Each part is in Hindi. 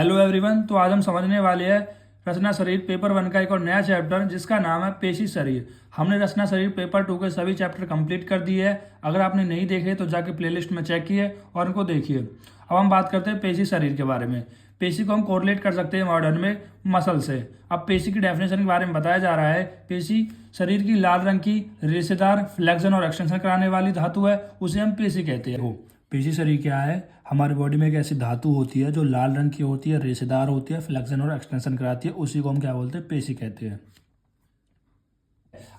Hello everyone. तो आज हम समझने वाले हैं रचना शरीर पेपर 1 का एक और नया चैप्टर जिसका नाम है पेशी शरीर। हमने रचना शरीर पेपर 2 के सभी चैप्टर कंप्लीट कर दिए हैं। अगर आपने नहीं देखे तो जाके प्लेलिस्ट में चेक किए और उनको देखिए। अब हम बात करते हैं पेशी शरीर के बारे में। पेशी को हम कोरिलेट कर सकते हैं मॉडर्न में मसल से। अब पेशी की डेफिनेशन के बारे में बताया जा रहा है। पेशी शरीर की लाल रंग की रेशेदार फ्लेक्शन और एक्सटेंशन कराने वाली धातु है, उसे हम पेशी कहते हैं। पेशी शरीर क्या है? हमारी बॉडी में एक ऐसी धातु होती है जो लाल रंग की होती है, रेशेदार होती है, फ्लेक्शन और एक्सटेंशन कराती है, उसी को हम क्या बोलते हैं? पेशी कहते हैं।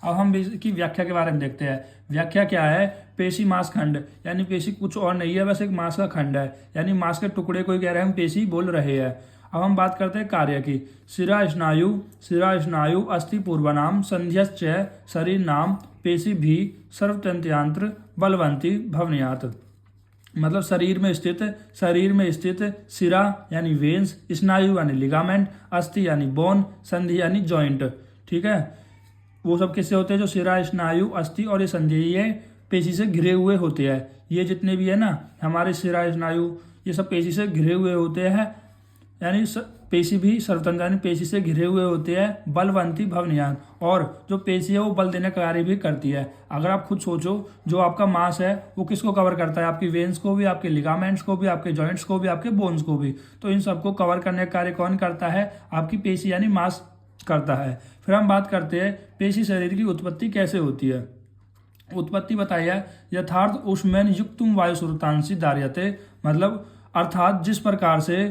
अब हम इसकी व्याख्या के बारे में देखते हैं। व्याख्या क्या है? पेशी मांस खंड, यानी पेशी कुछ और नहीं है, बस एक मांस का खंड है, यानी मांस के टुकड़े को ही कह रहे हैं हम पेशी बोल रहे हैं। अब हम बात करते हैं कार्य की। शिरा स्नायु अस्थि पूर्वनाम संध्यश्च शरीर नाम पेशी भी सर्वतंत्रयांत्र बलवंती भवनियात। मतलब शरीर में स्थित शिरा यानी वेन्स, स्नायु यानी लिगामेंट, अस्थि यानी बोन, संधि यानी जॉइंट। ठीक है, वो सब किससे होते हैं? जो शिरा, स्नायु, अस्थि और ये संधि, ये पेशी से घिरे हुए होते हैं। ये जितने भी है ना हमारे शिरा, स्नायु, ये सब पेशी से घिरे हुए होते हैं, यानी पेशी भी सर्वतंत्र यानी पेशी से घिरे हुए होते हैं। बलवंती भवनियान, और जो पेशी है वो बल देने का कार्य भी करती है। अगर आप खुद सोचो, जो आपका मांस है वो किसको कवर करता है? आपकी वेन्स को भी, आपके लिगामेंट्स को भी, आपके जॉइंट्स को भी, आपके बोन्स को भी। तो इन सबको कवर करने का कार्य कौन करता है? आपकी पेशी यानी मांस करता है। फिर हम बात करते हैं पेशी शरीर की उत्पत्ति कैसे होती है। उत्पत्ति बताइए। यथार्थ ऊष्मेन युक्तुम वायु श्रुतांशी धार्यते, मतलब अर्थात जिस प्रकार से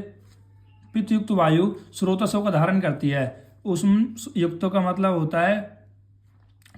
पित्तयुक्त वायु स्रोतसों का धारण करती है। उष्ण युक्त का मतलब होता है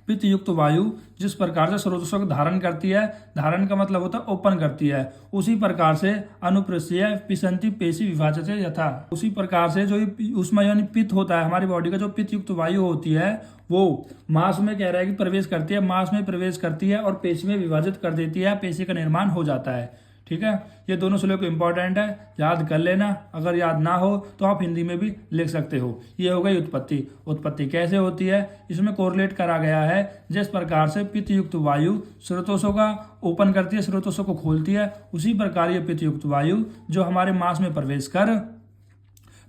पित्तयुक्त वायु जिस प्रकार से स्रोतसों का धारण करती है, धारण का मतलब होता है ओपन करती है, उसी प्रकार से अनुप्रस्थिय पिसंती पेशी विभाजित यथा। उसी प्रकार से जो उसमें यानी पित्त होता है हमारी बॉडी का, जो पित्तयुक्त वायु होती है वो मांस में कह रहा है कि प्रवेश करती है, मांस में प्रवेश करती है और पेशी में विभाजित कर देती है, पेशी का निर्माण हो जाता है। ठीक है, ये दोनों श्लोक इंपॉर्टेंट है, याद कर लेना। अगर याद ना हो तो आप हिंदी में भी लिख सकते हो। ये हो गई उत्पत्ति। उत्पत्ति कैसे होती है? इसमें कोरिलेट करा गया है जिस प्रकार से पित्तयुक्त वायु स्रोतों का ओपन करती है, स्रोतों को खोलती है, उसी प्रकार ये पित्तयुक्त वायु जो हमारे मांस में प्रवेश कर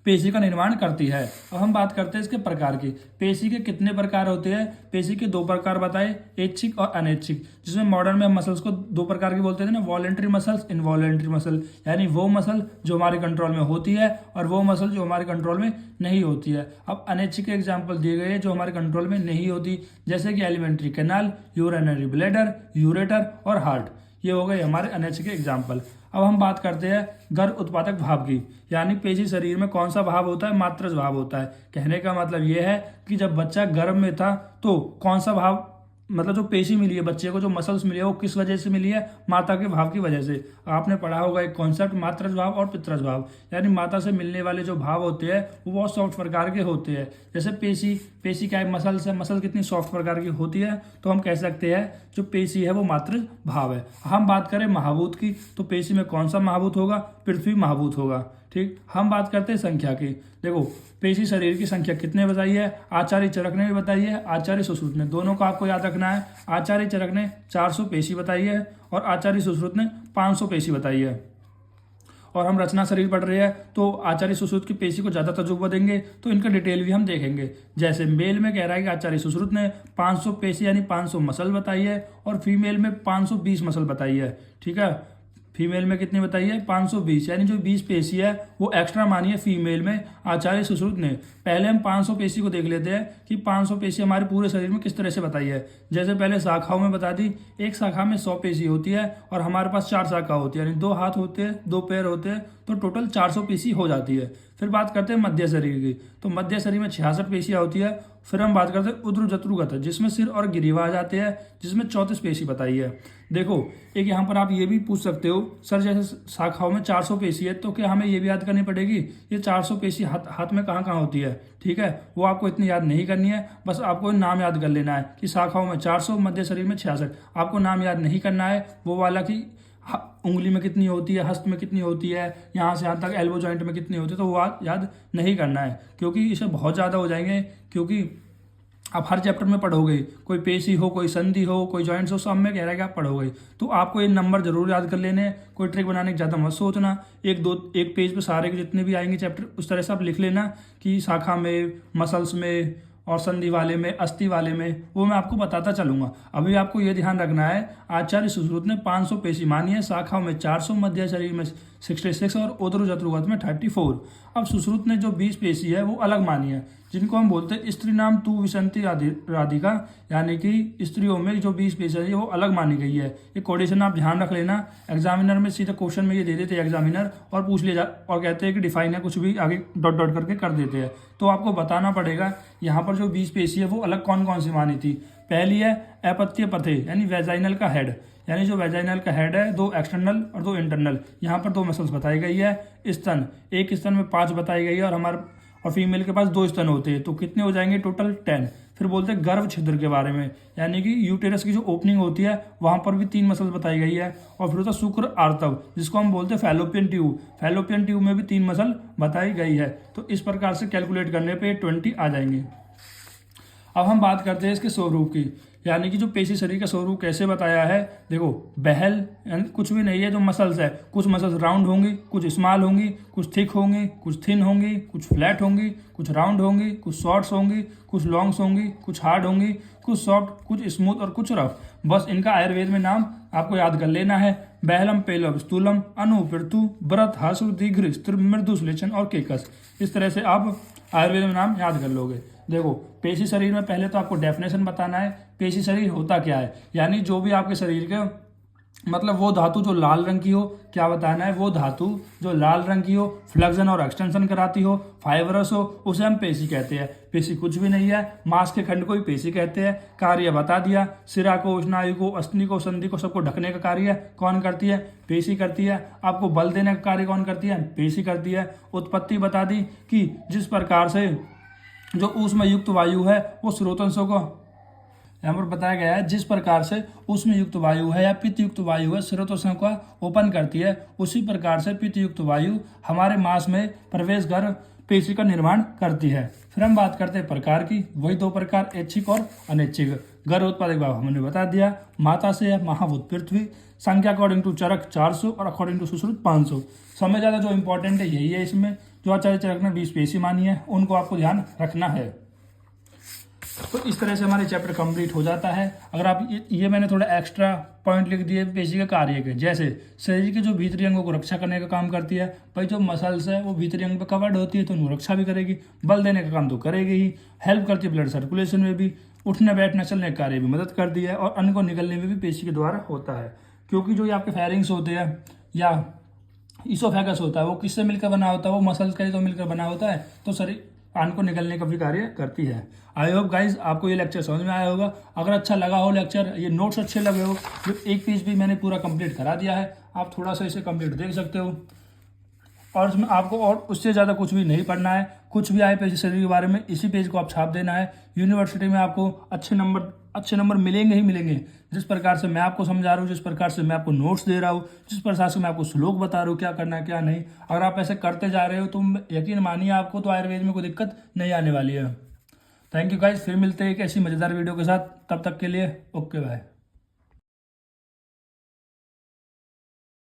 पेशी का निर्माण करती है। अब हम बात करते हैं इसके प्रकार की। पेशी के कितने प्रकार होते हैं? पेशी के 2 प्रकार बताए, ऐच्छिक और अनैच्छिक। जिसमें मॉडर्न में हम मसल्स को 2 प्रकार के बोलते थे ना, वॉलेंट्री मसल्स, इनवॉलेंट्री मसल, यानी वो मसल जो हमारे कंट्रोल में होती है और वो मसल जो हमारे कंट्रोल में नहीं होती है। अब अनैच्छिक एग्जाम्पल दिए गए जो हमारे कंट्रोल में नहीं होती, जैसे कि alimentary canal, urinary bladder, ureter और हार्ट। ये हो गए हमारे अनैच्छिक एग्जाम्पल। अब हम बात करते हैं गर्भ उत्पादक भाव की, यानी पेशी शरीर में कौन सा भाव होता है? मात्रज भाव होता है। कहने का मतलब ये है कि जब बच्चा गर्भ में था तो कौन सा भाव, मतलब जो पेशी मिली है बच्चे को, जो मसल्स मिली है, वो किस वजह से मिली है? माता के भाव की वजह से। आपने पढ़ा होगा एक कॉन्सेप्ट, मात्रज भाव और पितरज भाव, यानी माता से मिलने वाले जो भाव होते हैं वो बहुत सॉफ्ट प्रकार के होते हैं। जैसे पेशी क्या है? मसल्स है। मसल कितनी सॉफ्ट प्रकार की होती है, तो हम कह सकते हैं जो पेशी है वो मात्रज भाव है। हम बात करें महाभूत की, तो पेशी में कौन सा महाभूत होगा? पृथ्वी महाभूत होगा। ठीक, हम बात करते हैं संख्या की। देखो, पेशी शरीर की संख्या कितने बताई है? आचार्य चरक ने भी बताई है, आचार्य सुश्रुत ने, दोनों को आपको याद रखना है। आचार्य चरक ने 400 पेशी बताई है और आचार्य सुश्रुत ने 500 पेशी बताई है। और हम रचना शरीर पढ़ रहे हैं तो आचार्य सुश्रुत की पेशी को ज़्यादा तजुर्बा देंगे, तो इनका डिटेल भी हम देखेंगे। जैसे मेल में कह रहा है कि आचार्य सुश्रुत ने 500 पेशी यानी 500 मसल बताई है, और फीमेल में 520 मसल बताई है। ठीक है, फीमेल में कितनी बताई है? 520, यानी जो 20 पेशी है वो एक्स्ट्रा मानी है फीमेल में आचार्य सुश्रुत ने। पहले हम 500 पेशी को देख लेते हैं कि 500 पेशी हमारे पूरे शरीर में किस तरह से बताई है। जैसे पहले शाखाओं में बता दी, एक शाखा में 100 पेशी होती है और हमारे पास 4 शाखा होती है, यानी 2 हाथ होते हैं, 2 पैर होते हैं, तो टोटल 400 पेशी हो जाती है। फिर बात करते हैं मध्य शरीर की, तो मध्य शरीर में 66 पेशियां होती है। फिर हम बात करते हैं उद्र जत्रुगत, जिसमें सिर और गिरीवा आ जाते हैं, जिसमें 34 पेशी बताई है। देखो, एक यहाँ पर आप ये भी पूछ सकते हो, सर जैसे शाखाओं में 400 पेशी है तो क्या हमें ये भी याद करनी पड़ेगी ये 400 पेशी हाथ में कहाँ कहाँ होती है? ठीक है, वो आपको इतनी याद नहीं करनी है, बस आपको नाम याद कर लेना है कि शाखाओं में 400, मध्य शरीर में 66। आपको नाम याद नहीं करना है वो वाला कि उंगली में कितनी होती है, हस्त में कितनी होती है, यहाँ से यहाँ तक एल्बो जॉइंट में कितनी होती है, तो वो याद नहीं करना है, क्योंकि इसे बहुत ज़्यादा हो जाएंगे। क्योंकि आप हर चैप्टर में पढ़ोगे, कोई पेशी हो, कोई संधि हो, कोई जॉइंट्स हो, सब में कह रहा है कि आप पढ़ोगे। तो आपको ये नंबर जरूर याद कर लेने हैं, कोई ट्रिक बनाने की ज़्यादा मत सोचना। एक पेज पे सारे के जितने भी आएंगे चैप्टर उस तरह से आप लिख लेना कि शाखा में, मसल्स में और संधि वाले में, अस्थि वाले में, वो मैं आपको बताता चलूंगा। अभी आपको ये ध्यान रखना है, आचार्य सुश्रुत ने 500 पेशी मानी है, शाखाओं में 400, मध्य शरीर में 66 और उदर जत्रुगत में 34। अब सुश्रुत ने जो 20 पेशी है वो अलग मानी है, जिनको हम बोलते हैं स्त्री नाम तू विसंति राधिका, यानी कि स्त्रियों में जो 20 पेशी है वो अलग मानी गई है। ये कोडिशन आप ध्यान रख लेना, एग्जामिनर में सीधा क्वेश्चन में ये दे देते हैं एग्जामिनर, और पूछ ले जा और कहते हैं कि डिफाइन है, कुछ भी आगे डॉट डॉट करके कर देते हैं। तो आपको बताना पड़ेगा यहाँ पर जो 20 पेशी है वो अलग कौन कौन सी मानी थी। पहली है अपत्य पथे, यानी वेजाइनल का हेड, यानी जो वेजाइनल का हेड है, 2 एक्सटर्नल और 2 इंटरनल, यहाँ पर 2 मसल्स बताई गई है। स्तन, एक स्तन में 5 बताई गई है, और फीमेल के पास 2 स्तन होते हैं, तो कितने हो जाएंगे टोटल 10। फिर बोलते हैं गर्भ छिद्र के बारे में, यानी कि यूटेरस की जो ओपनिंग होती है वहां पर भी 3 मसल्स बताई गई है। और फिर होता है शुक्र आर्तव, जिसको हम बोलते हैं फैलोपियन ट्यूब, फैलोपियन ट्यूब में भी 3 मसल बताई गई है। तो इस प्रकार से कैलकुलेट करने पे 20 आ जाएंगे। अब हम बात करते हैं इसके स्वरूप की, यानी कि जो पेशी शरीर का स्वरूप कैसे बताया है। देखो बहल कुछ भी नहीं है, जो मसल्स है, कुछ मसल्स राउंड होंगी, कुछ स्मॉल होंगी, कुछ थिक होंगी, कुछ थिन होंगी, कुछ फ्लैट होंगी, कुछ राउंड होंगी, कुछ शॉर्ट्स होंगी, कुछ लॉन्ग्स होंगी, कुछ हार्ड होंगी, कुछ सॉफ्ट, कुछ स्मूथ और कुछ रफ। बस इनका आयुर्वेद में नाम आपको याद कर लेना है। बहलम, पेलव, स्थूलम, अनु, पृथु, व्रत, हसु, दीघ्र, स्त्र, मृदु, श्लेषण और केकस। इस तरह से आप आयुर्वेद में नाम याद कर लोगे। देखो पेशी शरीर में पहले तो आपको डेफिनेशन बताना है, पेशी शरीर होता क्या है, यानी जो भी आपके शरीर के मतलब वो धातु जो लाल रंग की हो, क्या बताना है, वो धातु जो लाल रंग की हो, फ्लेक्शन और एक्सटेंशन कराती हो, फाइबरस हो, उसे हम पेशी कहते हैं। पेशी कुछ भी नहीं है, मांस के खंड को ही पेशी कहते हैं। कार्य बता दिया, सिरा को, स्नायु को, अस्थि को, संधि को, सबको ढकने का कार्य कौन करती है, पेशी करती है। आपको बल देने का कार्य कौन करती है, पेशी करती है। उत्पत्ति बता दी कि जिस प्रकार से जो ऊष्मा युक्त वायु है वो स्रोतंशों को, यहाँ पर बताया गया है, जिस प्रकार से ऊष्मा युक्त वायु है या पित्त युक्त वायु है स्रोतों का ओपन करती है, उसी प्रकार से पित्त युक्त वायु हमारे मांस में प्रवेश कर पेशी का निर्माण करती है। फिर हम बात करते हैं प्रकार की, वही 2 प्रकार, ऐच्छिक और अनैच्छिक। गर्भ उत्पादक भाव हमने बता दिया, माता से है, महाभूत पृथ्वी, संख्या अकॉर्डिंग टू चरक 400 और अकॉर्डिंग टू सुश्रुत 500। समय ज़्यादा जो इंपॉर्टेंट है यही है, इसमें जो आचार्य चरक ने 20 पेशी मानी है उनको आपको ध्यान रखना है। तो इस तरह से हमारे चैप्टर कंप्लीट हो जाता है। अगर आप ये मैंने थोड़ा एक्स्ट्रा पॉइंट लिख दिए पेशी के कार्य के, जैसे शरीर के जो भीतरी अंगों को रक्षा करने का काम करती है। भाई जो मसल्स है वो भीतरी अंग पे कवर्ड होती है तो उनको रक्षा भी करेगी, बल देने का काम तो करेगी ही, हेल्प करती है ब्लड सर्कुलेशन में भी, उठने बैठने चलने के कार्य भी मदद करती है, और अन्न को निकलने में भी पेशी के द्वारा होता है। क्योंकि जो ये आपके फेरिंग्स होते हैं या इसोफेगस होता है वो किससे मिलकर बना होता है, वो मसल्स का ही तो मिलकर बना होता है, तो शरीर अन्न को निकलने का भी कार्य करती है। आई होप गाइज आपको ये लेक्चर समझ में आया होगा। अगर अच्छा लगा हो लेक्चर, ये नोट्स अच्छे लगे हो, जो एक पेज भी मैंने पूरा कंप्लीट करा दिया है, आप थोड़ा सा इसे कंप्लीट देख सकते हो। और इसमें आपको और उससे ज़्यादा कुछ भी नहीं पढ़ना है, कुछ भी आए पेशी शरीर के बारे में इसी पेज को आप छाप देना है। यूनिवर्सिटी में आपको अच्छे नंबर मिलेंगे ही मिलेंगे। जिस प्रकार से मैं आपको समझा रहा हूँ, जिस प्रकार से मैं आपको नोट्स दे रहा हूँ, जिस प्रकार से मैं आपको श्लोक बता रहा हूँ क्या करना है क्या नहीं, अगर आप ऐसे करते जा रहे हो तो यकीन मानिए आपको तो आयुर्वेद में कोई दिक्कत नहीं आने वाली है। थैंक यू गाइज, फिर मिलते हैं एक ऐसी मज़ेदार वीडियो के साथ, तब तक के लिए ओके बाय।